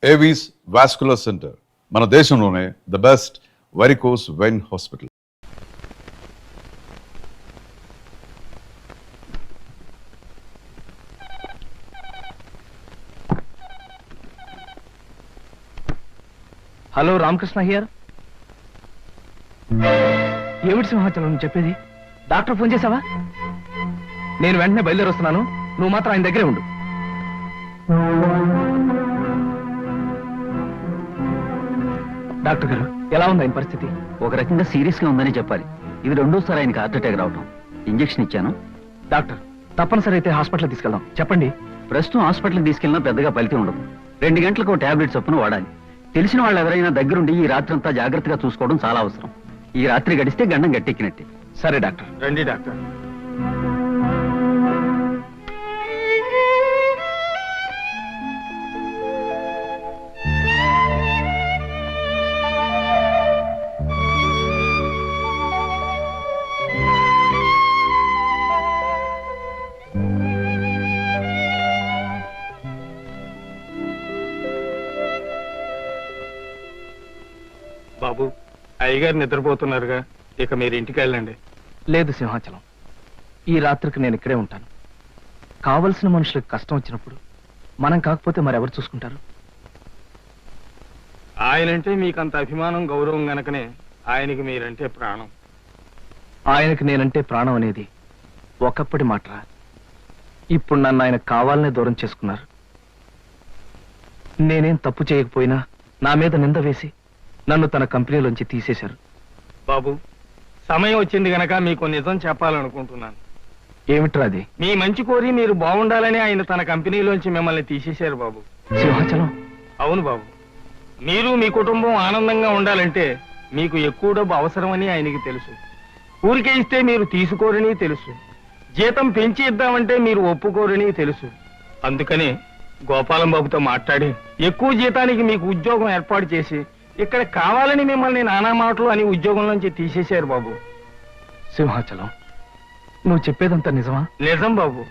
Avis vascular centre మన దేశంలోనే the best varicose vein hospital. Hello Ramakrishna here. ఏమిటి సింహాచలం నువ్వు చెప్పేది? డాక్టర్ ఫోన్ చేసావా? నేను వెంటనే బయలుదేరి వస్తున్నాను, నువ్వు మాత్రం ఆయన దగ్గరే ఉండు. డాక్టర్ గారు, ఎలా ఉంది ఆయన పరిస్థితి? ఒక రకంగా సీరియస్ గా ఉందని చెప్పాలి. ఇది రెండోసారి ఆయనకి హార్ట్ అటాక్ రావటం. ఇంజెక్షన్ ఇచ్చాను. డాక్టర్, తప్పనిసరి అయితే హాస్పిటల్ తీసుకెళ్దాం. చెప్పండి. ప్రస్తుతం హాస్పిటల్కి తీసుకెళ్ళినా పెద్దగా ఫలితం ఉండదు. 2 గంటలకు టాబ్లెట్ చొప్పున వాడాలి. తెలిసిన వాళ్ళు ఎవరైనా దగ్గరుండి ఈ రాత్రంతా జాగ్రత్తగా చూసుకోవడం చాలా అవసరం. ఈ రాత్రి గడిస్తే గండం గట్టెక్కినట్టే. సరే డాక్టర్. రండి డాక్టర్. బాబు, అయ్యగారు నిద్రపోతున్నారుగా, ఇక మీరు ఇంటికి వెళ్ళండి. లేదు సింహాచలం, ఈ రాత్రికి నేను ఇక్కడే ఉంటాను. కావలసిన మనుషులకు కష్టం వచ్చినప్పుడు మనం కాకపోతే మరెవరు చూసుకుంటారు? ఆయనంటే మీకంత అభిమానం, గౌరవం గనకనే ఆయనకి మీరంటే ప్రాణం. ఆయనకి నేనంటే ప్రాణం అనేది ఒకప్పటి మాటరా. ఇప్పుడు నన్ను ఆయన కావాలనే దూరం చేసుకున్నారు. నేనేం తప్పు చేయకపోయినా నా మీద నింద వేసి నన్ను తన కంపెనీలోంచి తీసేశారు. బాబు, సమయం వచ్చింది గనక మీకు నిజం చెప్పాలనుకుంటున్నాను. ఏమిట్రా అది? మీ మంచి కోరి మీరు బాగుండాలని ఆయన తన కంపెనీలోంచి మిమ్మల్ని తీసేశారు బాబు. సింహాచలం. అవును బాబు, మీరు మీ కుటుంబం ఆనందంగా ఉండాలంటే మీకు ఎక్కువ డబ్బు అవసరమని ఆయనకి తెలుసు. ఊరికే ఇస్తే మీరు తీసుకోరని తెలుసు. జీతం పెంచి ఇద్దామంటే మీరు ఒప్పుకోరని తెలుసు. అందుకని గోపాలం బాబుతో మాట్లాడి ఎక్కువ జీతానికి మీకు ఉద్యోగం ఏర్పాటు చేసి ఇక్కడ కావాలని మిమ్మల్ని నానా మాటలు అని ఉద్యోగంలోంచి తీసేశారు బాబు. సింహాచలం, నువ్వు చెప్పేదంతా నిజమా? నిజం బాబు.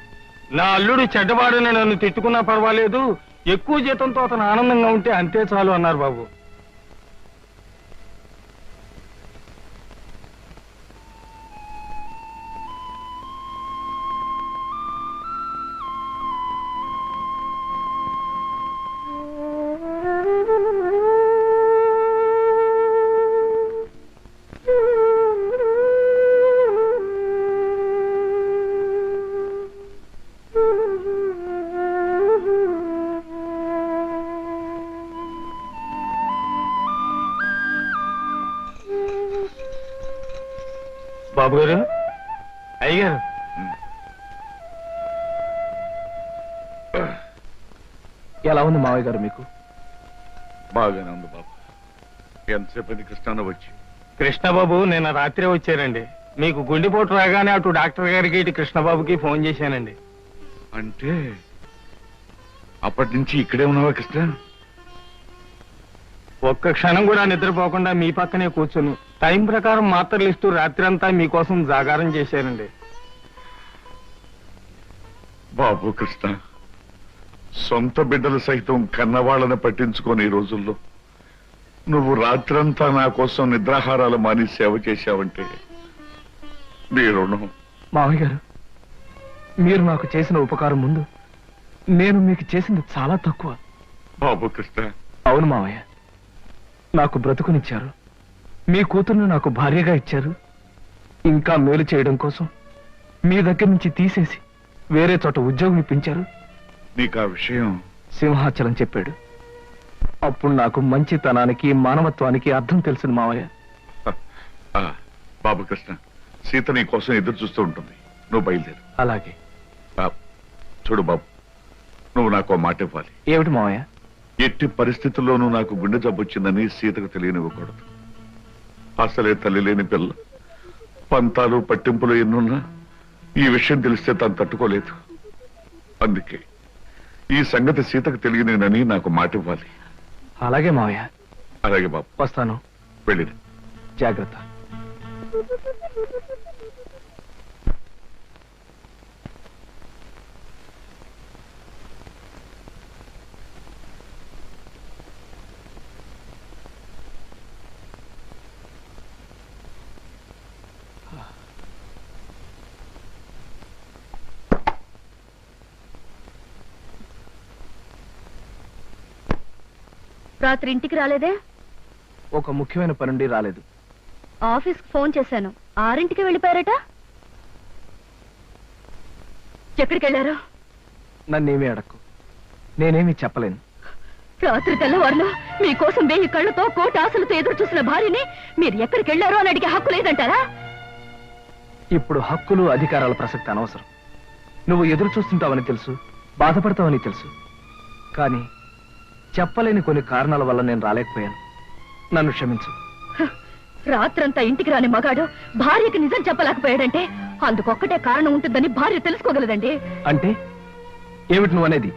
నా అల్లుడు చెడ్డవాడని నన్ను తిట్టుకున్నా పర్వాలేదు, ఎక్కువ జీతంతో అతను ఆనందంగా ఉంటే అంతే చాలు అన్నారు బాబు. బాబు గారు, అయ్యగారు, ఎలా ఉంది మావయ్య గారు మీకు? బాగానే ఉంది బాబు. ఎంతసేపు కృష్ణ వచ్చి? కృష్ణబాబు నిన్న రాత్రే వచ్చారండి. మీకు గుండెపోటు రాగానే అటు డాక్టర్ గారికి ఇటు కృష్ణబాబుకి ఫోన్ చేశానండి. అంటే అప్పటి నుంచి ఇక్కడే ఉన్నావా కృష్ణ? ఒక్క క్షణం కూడా నిద్రపోకుండా మీ పక్కనే కూర్చుని టైం ప్రకారం మాత్రలు ఇస్తూ రాత్రంతా మీకోసం జాగారం చేశారండి. బాబు కృష్ణ, సొంత బిడ్డలు సైతం కన్నవాళ్ళని పట్టించుకొని ఈ రోజుల్లో నువ్వు రాత్రంతా నా కోసం నిద్రాహారాలు మాని సేవ చేశావంటే నీ రుణం. మావయ్య గారు, మీరు నాకు చేసిన ఉపకారం ముందు నేను మీకు చేసింది చాలా తక్కువ. బాబు కృష్ణ. అవును మావయ్య, నాకు బ్రతుకునిచ్చారు, మీ కూతుర్ని నాకు భార్యగా ఇచ్చారు. ఇంకా మేలు చేయడం కోసం మీ దగ్గర నుంచి తీసేసి వేరే చోట ఉద్యోగం ఇప్పించారు. నీకు ఆ విషయం సింహాచలం చెప్పాడు. అప్పుడు నాకు మంచితనానికి మానవత్వానికి అర్థం తెలిసింది మావయ్య. బాబు కృష్ణ, సీత నీ కోసం ఎదురు చూస్తూ ఉంటుంది. నువ్వు బయలుదేరు. అలాగే. చూడు బాబు, నువ్వు నాకు మాట ఇవ్వాలి. ఏమిటి మావయ్య? ఎట్టి పరిస్థితుల్లోనూ నాకు గుండె జబ్బు వచ్చిందని సీతకు తెలియనివ్వకూడదు. అసలే తల్లి లేని పిల్ల, పంతాలు పట్టింపులు ఎన్నున్నా ఈ విషయం తెలిస్తే తను తట్టుకోలేదు. అందుకే ఈ సంగతి సీతకు తెలియనేనని నాకు మాట ఇవ్వాలి. అలాగే మావయ్య. అలాగే బాబు, వస్తాను. వెళ్ళిది. జాగ్రత్త. రాత్రి ఇంటికి రాలేదే? ఒక ముఖ్యమైన పనుండి రాలేదు. ఆఫీస్కి ఫోన్ చేశాను, 6ంటికి వెళ్ళిపోయారట. ఎక్కడికి వెళ్ళారు? నన్నేమీ అడక్కు, నేనేమీ చెప్పలేను. రాత్రి తెల్లవారులు మీకోసం 1000 కళ్ళతో కోటి ఆశలతో ఎదురు చూసిన భార్యని మీరు ఎక్కడికి వెళ్ళారో అని అడిగే హక్కు లేదంటారా? ఇప్పుడు హక్కులు అధికారాల ప్రసక్తి అనవసరం. నువ్వు ఎదురు చూస్తుంటావని తెలుసు, బాధపడతావని తెలుసు. కానీ చెప్పలేని కొన్ని కారణాల వల్ల నేను రాలేకపోయాను. నన్ను క్షమించు. రాత్రంతా ఇంటికి రాని మగాడు భార్యకి నిజం చెప్పలేకపోయాడంటే అందుకొక్కటే కారణం ఉంటుందని భార్య తెలుసుకోగలదండి. అంటే ఏమిటి నువ్వు అనేది?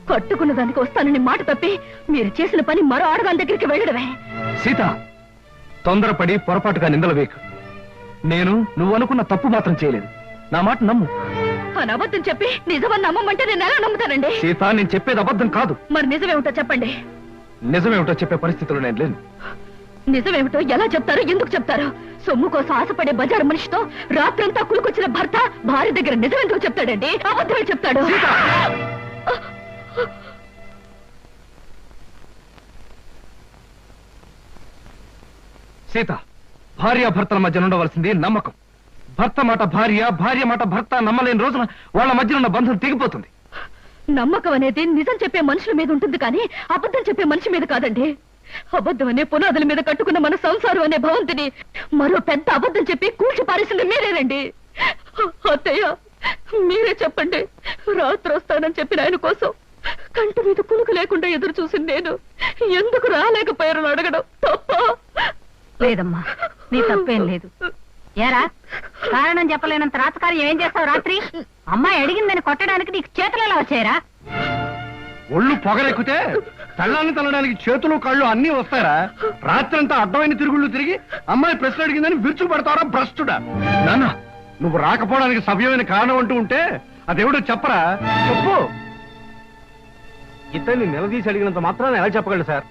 కట్టుకున్న దానికి వస్తానని మాట తప్పి మీరు చేసిన పని మరో ఆడదాని దగ్గరికి వెళ్ళడమే. సీత, తొందరపడి పొరపాటుగా నిందలు వేకు. నేను నువ్వు అనుకున్న తప్పు మాత్రం చేయలేదు. నా మాట నమ్ము. అని అబద్ధం చెప్పి నిజమని నమ్మమంటే నేను ఎలా నమ్ముతానండి? సీత, నేను చెప్పేది అబద్ధం కాదు. మరి నిజమేమిటో చెప్పండి. నిజమేమిటో చెప్పే పరిస్థితుల్లో నేను లేను. నిజమేమిటో ఎలా చెప్తారో, ఎందుకు చెప్తారో? సొమ్ము కోసం ఆశపడే బజారు మనిషితో రాత్రంతా కులుకొచ్చిన భర్త భార్య దగ్గర నిజమెందుకు చెప్తాడండి? అబద్ధమే చెప్తాడు. సీత, భార్యాభర్తల మధ్య ఉండవలసింది నమ్మకం. భర్త మాట భార్య, భార్య మాట భర్త నమ్మలేని రోజున వాళ్ళ మధ్య ఉన్న బంధం తెగిపోతుంది. నమ్మకం అనేది నిజం చెప్పే మనుషుల మీద ఉంటుంది కానీ అబద్ధం చెప్పే మనిషి మీద కాదండి. అబద్ధం అనే పునాదుల మీద కట్టుకున్న మన సంసారం అనే భవంతిని మరో పెద్ద అబద్ధం చెప్పి కూల్చి పారేసింది మీరేనండి. అత్తయ్య, మీరే చెప్పండి. రాత్రి వస్తానని చెప్పిన ఆయన కోసం కంటి మీద కునుకు లేకుండా ఎదురు చూసింది నేను ఎందుకు రాలేకపోయారని అడగడం తప్ప? లేదమ్మా, నీ తప్పేం లేదు. ఏరా, కారణం చెప్పలేనంత రాతకార్యం ఏం చేస్తావు? రాత్రి అమ్మాయి అడిగిందని కొట్టడానికి నీకు చేతులు ఎలా వచ్చాయరా? ఒళ్ళు పొగరెక్కితే తల్లాన్ని తల్లడానికి చేతులు కళ్ళు అన్నీ వస్తారా? రాత్రంతా అడ్డమైన తిరుగుళ్ళు తిరిగి అమ్మాయి ప్రశ్న అడిగిందని విరుచు పడతారా భ్రష్టుడా? నాన్న, నువ్వు రాకపోవడానికి సవ్యమైన కారణం అంటూ ఉంటే అదేవిడో చెప్పరా? చెప్పు. ఇతన్ని నిలదీసి అడిగినంత మాత్రాన్ని ఎలా చెప్పగలరు సార్?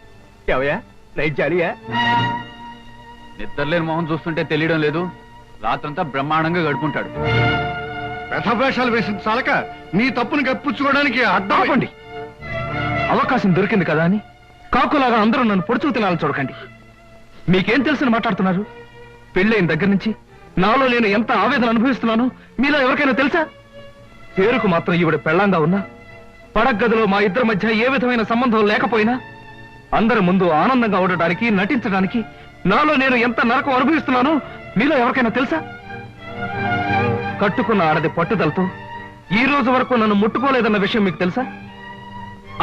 ఎవయా నైట్ జాలియా? నిద్రలేని మొహం చూస్తుంటే తెలియడం లేదు. రాత్రంతా బ్రహ్మాండంగా గడుపుంటాడు. వ్యధవేషాలు వేసిన చాలక నీ తప్పును కప్పించుకోవడానికి ఆపండి. అవకాశం దొరికింది కదా అని కాకులాగా అందరూ నన్ను పొడుచుకు తినాలని చూడకండి. మీకేం తెలుసని మాట్లాడుతున్నారు? పెళ్ళైన దగ్గర నుంచి నాలో నేను ఎంత ఆవేదన అనుభవిస్తున్నానో మీలో ఎవరికైనా తెలుసా? పేరుకు మాత్రం ఈవిడ పెళ్ళంగా ఉన్నా, పడగదిలో మా ఇద్దరి మధ్య ఏ విధమైన సంబంధం లేకపోయినా అందరి ముందు ఆనందంగా ఉండడానికి, నటించడానికి నాలో నేను ఎంత నరకం అనుభవిస్తున్నానో మీలో ఎవరికైనా తెలుసా? కట్టుకున్న ఆడది పట్టుదలతో ఈ రోజు వరకు నన్ను ముట్టుకోలేదన్న విషయం మీకు తెలుసా?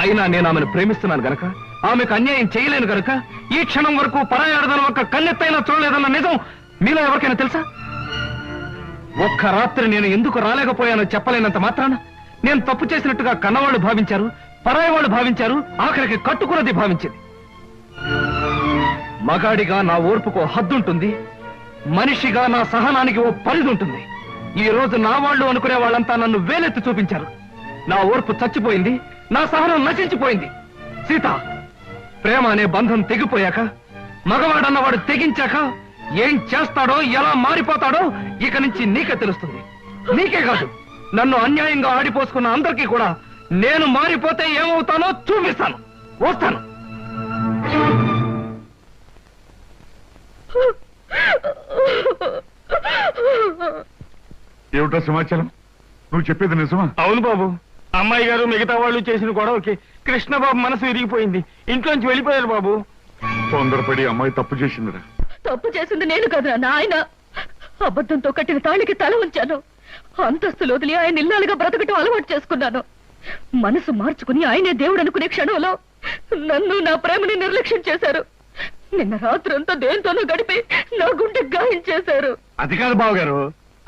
అయినా నేను ఆమెను ప్రేమిస్తున్నాను గనక, ఆమెకు అన్యాయం చేయలేను గనక ఈ క్షణం వరకు పరాయి ఆడదను ఒక్క కన్నెత్తైనా చూడలేదన్న నిజం మీలో ఎవరికైనా తెలుసా? ఒక్క రాత్రి నేను ఎందుకు రాలేకపోయానో చెప్పలేనంత మాత్రాన నేను తప్పు చేసినట్టుగా కన్నవాళ్ళు భావించారు, పరాయి వాళ్ళు భావించారు, ఆఖరికి కట్టుకున్నది భావించింది. మగాడిగా నా ఓర్పుకు హద్దుంటుంది, మనిషిగా నా సహనానికి ఓ పరిధి ఉంటుంది. ఈ రోజు నా వాళ్ళు అనుకునే వాళ్ళంతా నన్ను వేలెత్తి చూపించారు. నా ఓర్పు చచ్చిపోయింది, నా సహనం నశించిపోయింది. సీత, ప్రేమ అనే బంధం తెగిపోయాక, మగవాడన్నవాడు తెగించాక ఏం చేస్తాడో, ఎలా మారిపోతాడో ఇక నుంచి నీకే తెలుస్తుంది. నీకే కాదు, నన్ను అన్యాయంగా ఆడిపోసుకున్న అందరికీ కూడా నేను మారిపోతే ఏమవుతానో చూపిస్తాను. వస్తాను. ఏమిటో సమాచారం? నువ్వు చెప్పేది నిజమా? అవును బాబు, అమ్మాయి గారు మిగతా వాళ్ళు చేసిన గొడవకి కృష్ణబాబు మనసు విరిగిపోయింది. ఇంట్లోంచి వెళ్ళిపోయారు బాబు. తొందరపడి అమ్మాయి తప్పు చేసిందిరా. తప్పు చేసింది నేను కదా ఆయన. అబద్ధంతో కట్టిన తాళికి తల ఉంచాను. అంతస్తులు వదిలి ఆయన ఇల్లాలుగా బ్రతకటం అలవాటు చేసుకున్నాను. మనసు మార్చుకుని ఆయనే దేవుడు అనుకునే క్షణంలో నన్ను, నా ప్రేమని నిర్లక్ష్యం చేశారు. నిన్న రాత్రంతా దేంతోనూ గడిపి నా గుండె గాయం చేశారు. అది కాదు బావగారు,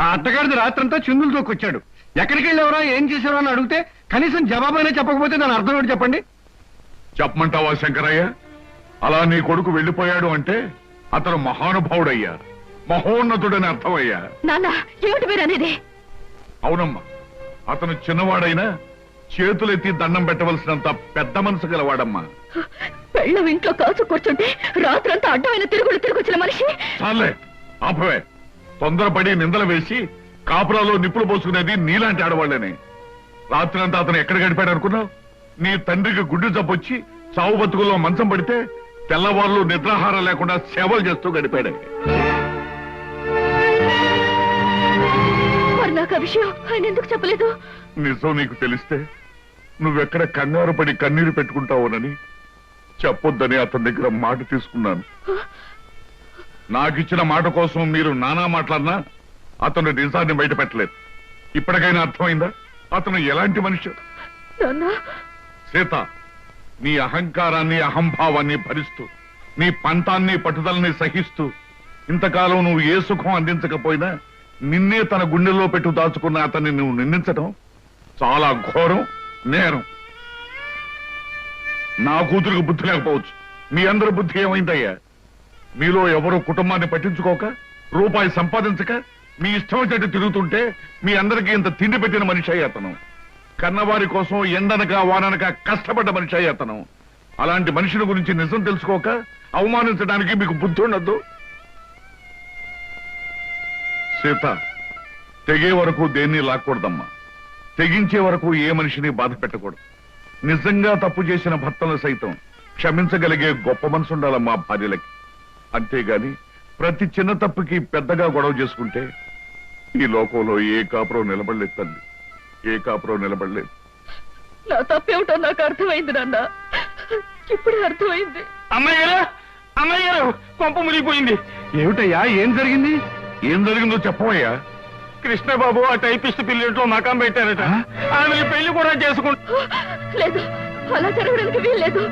ఆ అత్తగారిది రాత్రంతా చిందులు తోకొచ్చాడు. ఎక్కడికి వెళ్ళేవరా, ఏం చేశారో అని అడిగితే కనీసం జవాబైనా చెప్పకపోతే దాని అర్థం ఏంటి చెప్పండి? చెప్పమంటావా శంకరయ్య? అలా నీ కొడుకు వెళ్ళిపోయాడు అంటే అతను మహానుభావుడయ్యా, మహోన్నతుడని అర్థమయ్యా. నాన్న, ఏమిటి మీరు అనేది? అవునమ్మా, అతను చిన్నవాడైనా చేతులెత్తి దండం పెట్టవలసినంత పెద్ద మనసు గలవాడమ్మా. పెళ్ళం ఇంట్లో కాచు కూర్చుంటే రాత్రంతా అడ్డమైన తిరుగులు తిరిగొచ్చిన మనిషి. చాలే, ఆపవే. తొందరపడి నిందలు వేసి కాపురాలో నిప్పులు పోసుకునేది నీలాంటి ఆడవాళ్లేనే. రాత్రంతా అతను ఎక్కడ గడిపాడు అనుకున్నావు? నీ తండ్రికి గుడ్డు జబ్బొచ్చి చావు బతుకుల్లో మంచం పడితే తెల్లవాళ్ళు నిద్రాహారం లేకుండా సేవలు చేస్తూ గడిపాడే. మరి నాకు ఆ విషయం ఆయన ఎందుకు చెప్పలేదు? నిజం నీకు తెలిస్తే నువ్వెక్కడ కంగారు పడి కన్నీరు పెట్టుకుంటావునని చెప్పొద్దని అతని దగ్గర మాట తీసుకున్నాను. నాకిచ్చిన మాట కోసం మీరు నానా మాట్లాడినా అతను నిజాన్ని బయట పెట్టలేదు. ఇప్పటికైనా అర్థమైందా అతను ఎలాంటి మనిషి? సీత, నీ అహంకారాన్ని అహంభావాన్ని భరిస్తూ నీ పంతాన్ని పట్టుదలని సహిస్తూ ఇంతకాలం నువ్వు ఏ సుఖం అందించకపోయినా నిన్నే తన గుండెల్లో పెట్టు దాచుకున్న అతన్ని నువ్వు నిందించడం చాలా ఘోరం, నేరం. నా కూతురికి బుద్ధి లేకపోవచ్చు, మీ అందరి బుద్ధి ఏమైందయ్యా? మీలో ఎవరు కుటుంబాన్ని పట్టించుకోక రూపాయి సంపాదించక మీ ఇష్టం చెట్టు తిరుగుతుంటే మీ అందరికీ ఇంత తిండి పెట్టిన మనిషి అయ్యి అతను. కన్నవారి కోసం ఎండనక వాననక కష్టపడ్డ మనిషి అయ్యి అతను. అలాంటి మనిషిని గురించి నిజం తెలుసుకోక అవమానించడానికి మీకు బుద్ధి ఉండద్దు. సీత, తెగే వరకు దేన్ని లాక్కూడదమ్మా. తెగించే వరకు ఏ మనిషిని బాధ పెట్టకూడదు. నిజంగా తప్పు చేసిన భర్తలు సైతం క్షమించగలిగే గొప్ప మనసు ఉండాలమ్మా భార్యలకి. అంతేగాని ప్రతి చిన్న తప్పుకి పెద్దగా గొడవ చేసుకుంటే ఈ లోకంలో ఏ కాపురం నిలబడలేదు తల్లి, ఏ కాపురం నిలబడలేదు. నా తప్పేమిటో నాకు అర్థమైంది నాన్న, ఇప్పుడే అర్థమైంది. అమ్మయ్యారు కొంప మునిగిపోయింది. ఏమిటయ్యా, ఏం జరిగింది? ఏం జరిగిందో చెప్పవయ్యా. కృష్ణబాబు ఆ టైపిస్ట్ పిల్లెంట్లో మకాం పెట్టారట. ఆమె పెళ్లి కూడా చేసుకుంటా. లేదు, అలా జరగడానికి వీల్లేదు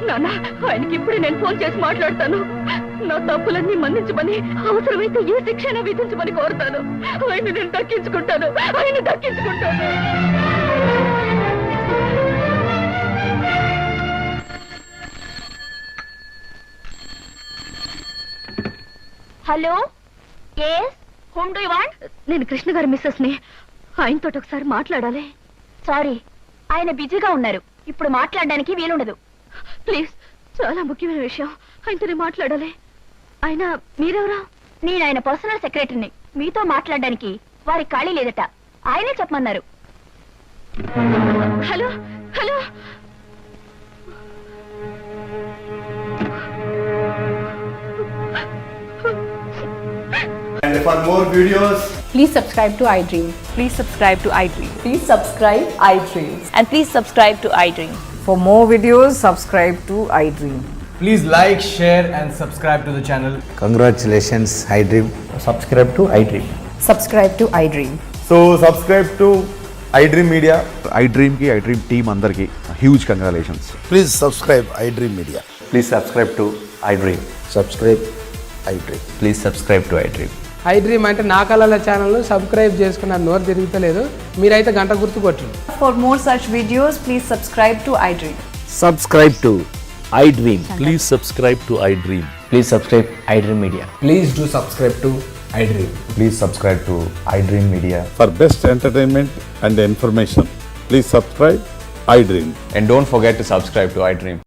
నాన్న. ఆయనకి ఇప్పుడే నేను ఫోన్ చేసి మాట్లాడతాను. నా తప్పులన్నీ మన్నించమని, అవసరమైతే ఏ శిక్షణ విధించమని కోరుతాను. ఆయన నేను దక్కించుకుంటాను, ఆయన దక్కించుకుంటాను. Hello, yes, whom do you want? నేను కృష్ణ గారి మిస్సెస్ ని. ఆయనతో ఒకసారి మాట్లాడాలి. సారీ, ఆయన బిజీగా ఉన్నారు, ఇప్పుడు మాట్లాడడానికి వీలుండదు. ప్లీజ్, చాలా ముఖ్యమైన విషయం, ఆయనతోనే మాట్లాడాలి. ఆయన మీరెవరా? నేను ఆయన పర్సనల్ సెక్రటరీని. మీతో మాట్లాడడానికి వారికి ఖాళీ లేదట, ఆయనే చెప్పమన్నారు. Hello hello, And for more videos, Please subscribe to iDream. Please subscribe to iDream. Please subscribe iDream. And please subscribe to iDream. For more videos, subscribe to iDream. please like, share and subscribe to the channel. Congratulations, iDream. Subscribe to iDream. Subscribe to iDream. So subscribe to iDream Media. iDream ki iDream team andarki huge congratulations. Please subscribe iDream Media. Please subscribe to iDream. Subscribe iDream. Please subscribe to iDream. iDream అంటే నా కళల channel subscribe చేసుకున్న నోరు తిరుగుతలేదు, మీరైతే గంట గుర్తు కొట్టండి. For more such videos, please subscribe to iDream. Subscribe to iDream. Please subscribe to iDream. Please subscribe iDream Media. Please do subscribe to iDream. Please subscribe to iDream Media. For best entertainment and information, please subscribe iDream. And don't forget to subscribe to iDream.